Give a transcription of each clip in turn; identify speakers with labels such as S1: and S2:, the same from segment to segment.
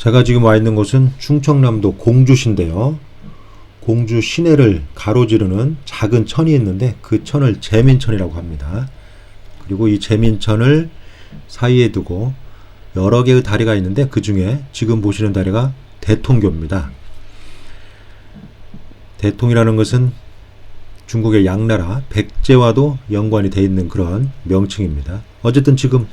S1: 제가 지금 와 있는 곳은 충청남도 공주시인데요. 공주 시내를 가로지르는 작은 천이 있는데 그 천을 제민천이라고 합니다. 그리고 이 제민천을 사이에 두고 여러 개의 다리가 있는데 그 중에 지금 보시는 다리가 대통교입니다. 대통이라는 것은 중국의 양나라 백제와도 연관이 되어 있는 그런 명칭입니다. 어쨌든 지금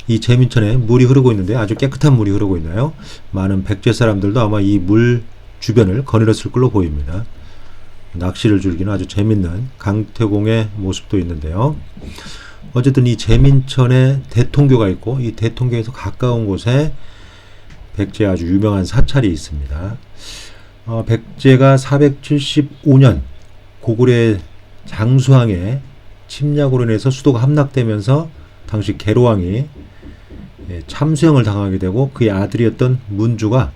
S1: 이 제민천에 물이 흐르고 있는데 아주 깨끗한 물이 흐르고 있나요? 많은 백제 사람들도 아마 이 물 주변을 거닐었을 걸로 보입니다. 낚시를 즐기는 아주 재밌는 강태공의 모습도 있는데요. 어쨌든 이 제민천에 대통교가 있고 이 대통교에서 가까운 곳에 백제의 아주 유명한 사찰이 있습니다. 백제가 475년 고구려 장수왕의 침략으로 인해서 수도가 함락되면서 당시 계로왕이 참수형을 당하게 되고 그의 아들이었던 문주가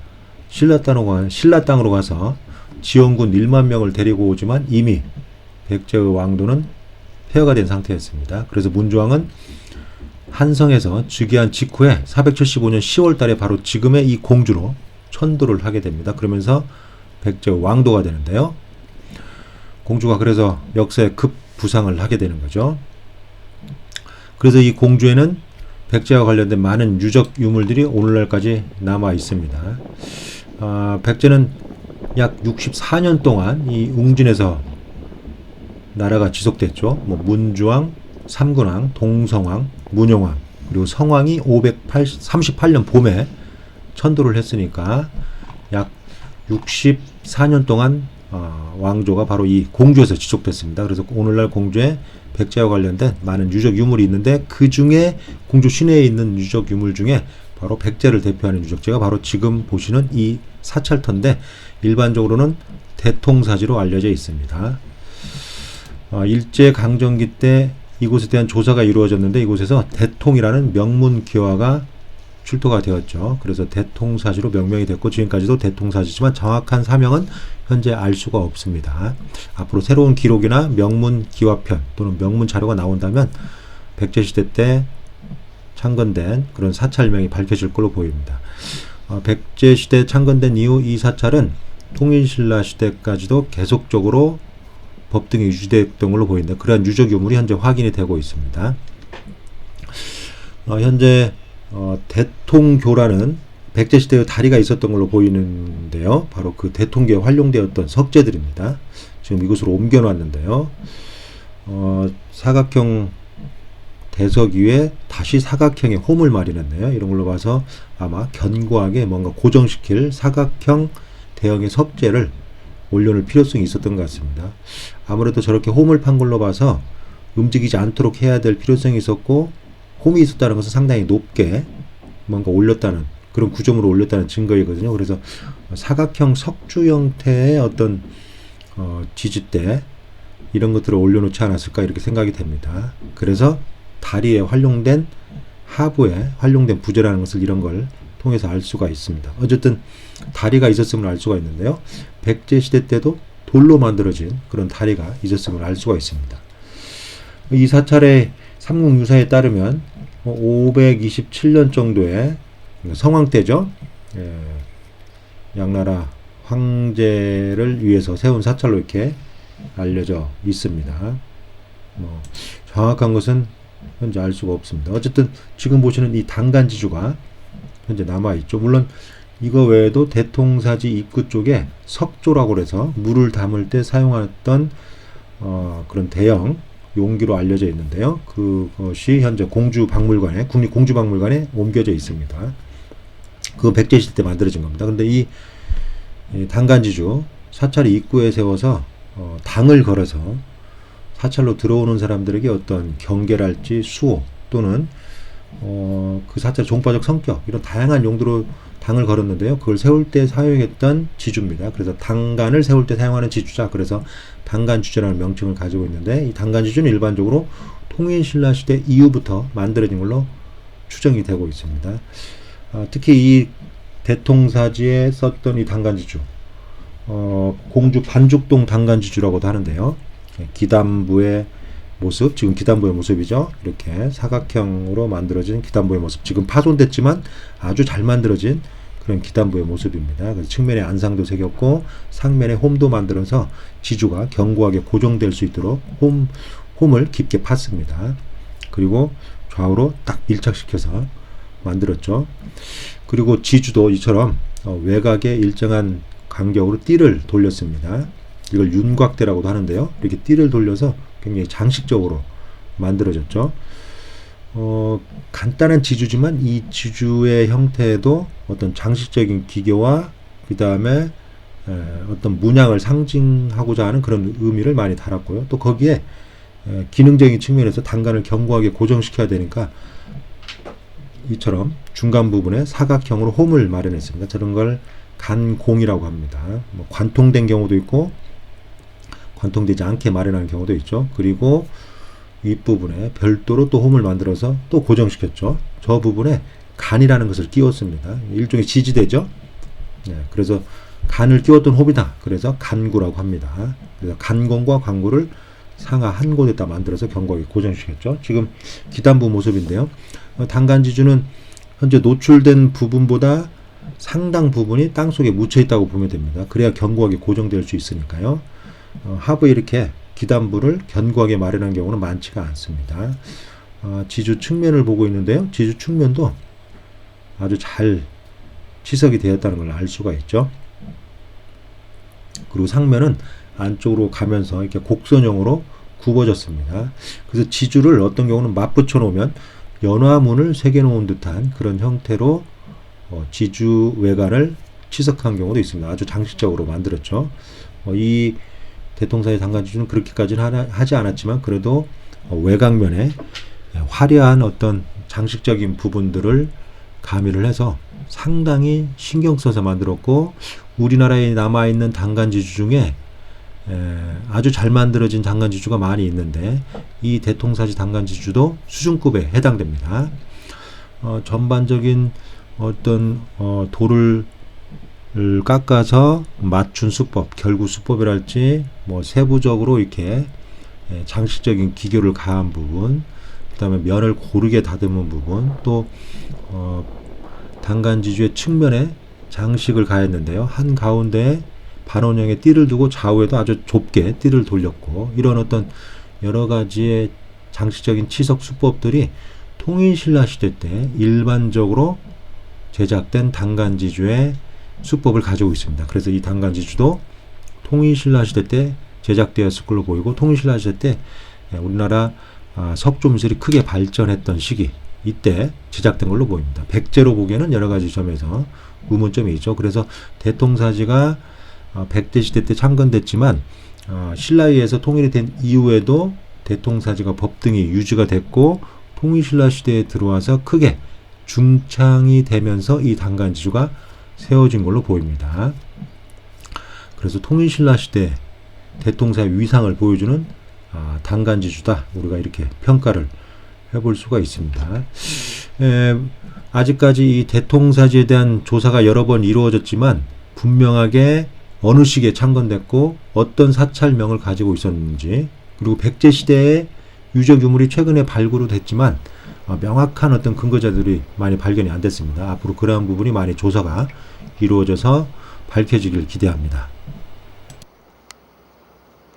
S1: 신라 땅으로 가서 지원군 1만 명을 데리고 오지만 이미 백제의 왕도는 폐허가 된 상태였습니다. 그래서 문주왕은 한성에서 즉위한 직후에 475년 10월 달에 바로 지금의 이 공주로 천도를 하게 됩니다. 그러면서 백제의 왕도가 되는데요. 공주가 그래서 역사에 급 부상을 하게 되는 거죠. 그래서 이 공주에는 백제와 관련된 많은 유적 유물들이 오늘날까지 남아 있습니다. 백제는 약 64년 동안 이 웅진에서 나라가 지속됐죠. 문주왕, 삼군왕, 동성왕, 문용왕, 그리고 성왕이 538년 봄에 천도를 했으니까 약 64년 동안 왕조가 바로 이 공주에서 지속됐습니다. 그래서 오늘날 공주에 백제와 관련된 많은 유적 유물이 있는데 그 중에 공주 시내에 있는 유적 유물 중에 바로 백제를 대표하는 유적지가 바로 지금 보시는 이 사찰터인데 일반적으로는 대통사지로 알려져 있습니다. 일제강점기 때 이곳에 대한 조사가 이루어졌는데 이곳에서 대통이라는 명문 기와가 출토가 되었죠. 그래서 대통사지로 명명이 됐고 지금까지도 대통사지지만 정확한 사명은 현재 알 수가 없습니다. 앞으로 새로운 기록이나 명문 기와편 또는 명문 자료가 나온다면 백제시대 때 창건된 그런 사찰명이 밝혀질 걸로 보입니다. 백제시대 창건된 이후 이 사찰은 통일신라 시대까지도 계속적으로 법등이 유지됐던 걸로 보이는데 그러한 유적 유물이 현재 확인이 되고 있습니다. 현재 대통교라는 백제시대의 다리가 있었던 걸로 보이는데요. 바로 그 대통교에 활용되었던 석재들입니다. 지금 이곳으로 옮겨놨는데요. 사각형 대석 위에 다시 사각형의 홈을 마련했네요. 이런 걸로 봐서 아마 견고하게 뭔가 고정시킬 사각형 대형의 석재를 올려놓을 필요성이 있었던 것 같습니다. 아무래도 저렇게 홈을 판 걸로 봐서 움직이지 않도록 해야 될 필요성이 있었고 홈이 있었다는 것은 상당히 높게 뭔가 올렸다는 그런 구조물을 올렸다는 증거이거든요. 그래서 사각형 석주 형태의 어떤 지지대 이런 것들을 올려놓지 않았을까 이렇게 생각이 됩니다. 그래서 다리에 활용된 하부에 활용된 부재라는 것을 이런 걸 통해서 알 수가 있습니다. 어쨌든 다리가 있었음을 알 수가 있는데요. 백제시대 때도 돌로 만들어진 그런 다리가 있었음을 알 수가 있습니다. 이 사찰의 삼국유사에 따르면 527년 정도의 성왕 때죠. 양나라 황제를 위해서 세운 사찰로 이렇게 알려져 있습니다. 정확한 것은 현재 알 수가 없습니다. 어쨌든 지금 보시는 이 단간지주가 현재 남아있죠. 물론 이거 외에도 대통사지 입구 쪽에 석조라고 해서 물을 담을 때 사용했던 그런 대형 용기로 알려져 있는데요. 그것이 현재 공주박물관에 국립공주박물관에 옮겨져 있습니다. 그 백제시대 때 만들어진 겁니다. 근데 이 단간지주 사찰의 입구에 세워서 당을 걸어서 사찰로 들어오는 사람들에게 어떤 경계랄지 수호 또는 그 사찰의 종파적 성격 이런 다양한 용도로 당을 걸었는데요. 그걸 세울 때 사용했던 지주입니다. 그래서 당간을 세울 때 사용하는 지주자. 그래서 당간지주라는 명칭을 가지고 있는데 이 당간지주는 일반적으로 통일신라 시대 이후부터 만들어진 걸로 추정이 되고 있습니다. 특히 이 대통사지에 썼던 이 당간지주 공주 반죽동 당간지주라고도 하는데요. 기단부의 모습, 지금 기단부의 모습이죠. 이렇게 사각형으로 만들어진 기단부의 모습. 지금 파손됐지만 아주 잘 만들어진 그런 기단부의 모습입니다. 그래서 측면에 안상도 새겼고 상면에 홈도 만들어서 지주가 견고하게 고정될 수 있도록 홈을 깊게 팠습니다. 그리고 좌우로 딱 밀착시켜서 만들었죠. 그리고 지주도 이처럼 외곽에 일정한 간격으로 띠를 돌렸습니다. 이걸 윤곽대라고도 하는데요. 이렇게 띠를 돌려서 굉장히 장식적으로 만들어졌죠. 간단한 지주지만 이 지주의 형태에도 어떤 장식적인 기교와 그 다음에 어떤 문양을 상징하고자 하는 그런 의미를 많이 달았고요. 또 거기에 기능적인 측면에서 단간을 견고하게 고정시켜야 되니까 이처럼 중간 부분에 사각형으로 홈을 마련했습니다. 저런 걸 간공이라고 합니다. 뭐 관통된 경우도 있고 관통되지 않게 마련하는 경우도 있죠. 그리고 윗부분에 별도로 또 홈을 만들어서 또 고정시켰죠. 저 부분에 간이라는 것을 끼웠습니다. 일종의 지지대죠. 네, 그래서 간을 끼웠던 홈이다. 그래서 간구라고 합니다. 그래서 간공과 관구를 상하 한 곳에다 만들어서 견고하게 고정시켰죠. 지금 기단부 모습인데요. 단간지주는 현재 노출된 부분보다 상당 부분이 땅속에 묻혀 있다고 보면 됩니다. 그래야 견고하게 고정될 수 있으니까요. 하부에 이렇게 기단부를 견고하게 마련한 경우는 많지가 않습니다. 지주 측면을 보고 있는데요. 지주 측면도 아주 잘 치석이 되었다는 걸 알 수가 있죠. 그리고 상면은 안쪽으로 가면서 이렇게 곡선형으로 굽어졌습니다. 그래서 지주를 어떤 경우는 맞붙여 놓으면 연화문을 새겨 놓은 듯한 그런 형태로 지주 외관을 치석한 경우도 있습니다. 아주 장식적으로 만들었죠. 이 대통사의 단간지주는 그렇게까지는 하지 않았지만 그래도 외곽면에 화려한 어떤 장식적인 부분들을 가미를 해서 상당히 신경 써서 만들었고, 우리나라에 남아있는 단간지주 중에 아주 잘 만들어진 단간지주가 많이 있는데 이 대통사지 단간지주도 수준급에 해당됩니다. 전반적인 어떤 돌을 깎아서 맞춘 수법, 결구 수법이랄지 뭐 세부적으로 이렇게 장식적인 기교를 가한 부분, 그 다음에 면을 고르게 다듬은 부분, 또 단간지주의 측면에 장식을 가했는데요. 한 가운데에 반원형의 띠를 두고 좌우에도 아주 좁게 띠를 돌렸고, 이런 어떤 여러 가지의 장식적인 치석 수법들이 통일신라 시대 때 일반적으로 제작된 단간지주의 수법을 가지고 있습니다. 그래서 이 단간지주도 통일신라 시대 때 제작되었을 걸로 보이고, 통일신라 시대 때 우리나라 석조미술이 크게 발전했던 시기, 이때 제작된 걸로 보입니다. 백제로 보기에는 여러 가지 점에서 의문점이 있죠. 그래서 대통사지가 백제 시대 때 창건됐지만 신라에 의해서 통일이 된 이후에도 대통사지가 법등이 유지가 됐고, 통일신라 시대에 들어와서 크게 중창이 되면서 이 단간지주가 세워진 걸로 보입니다. 그래서 통일신라 시대 대통사의 위상을 보여주는 단간지주다, 우리가 이렇게 평가를 해볼 수가 있습니다. 아직까지 이 대통사지에 대한 조사가 여러 번 이루어졌지만 분명하게 어느 시기에 창건됐고 어떤 사찰명을 가지고 있었는지, 그리고 백제 시대의 유적 유물이 최근에 발굴이 됐지만 명확한 어떤 근거자들이 많이 발견이 안 됐습니다. 앞으로 그러한 부분이 많이 조사가 이루어져서 밝혀지길 기대합니다.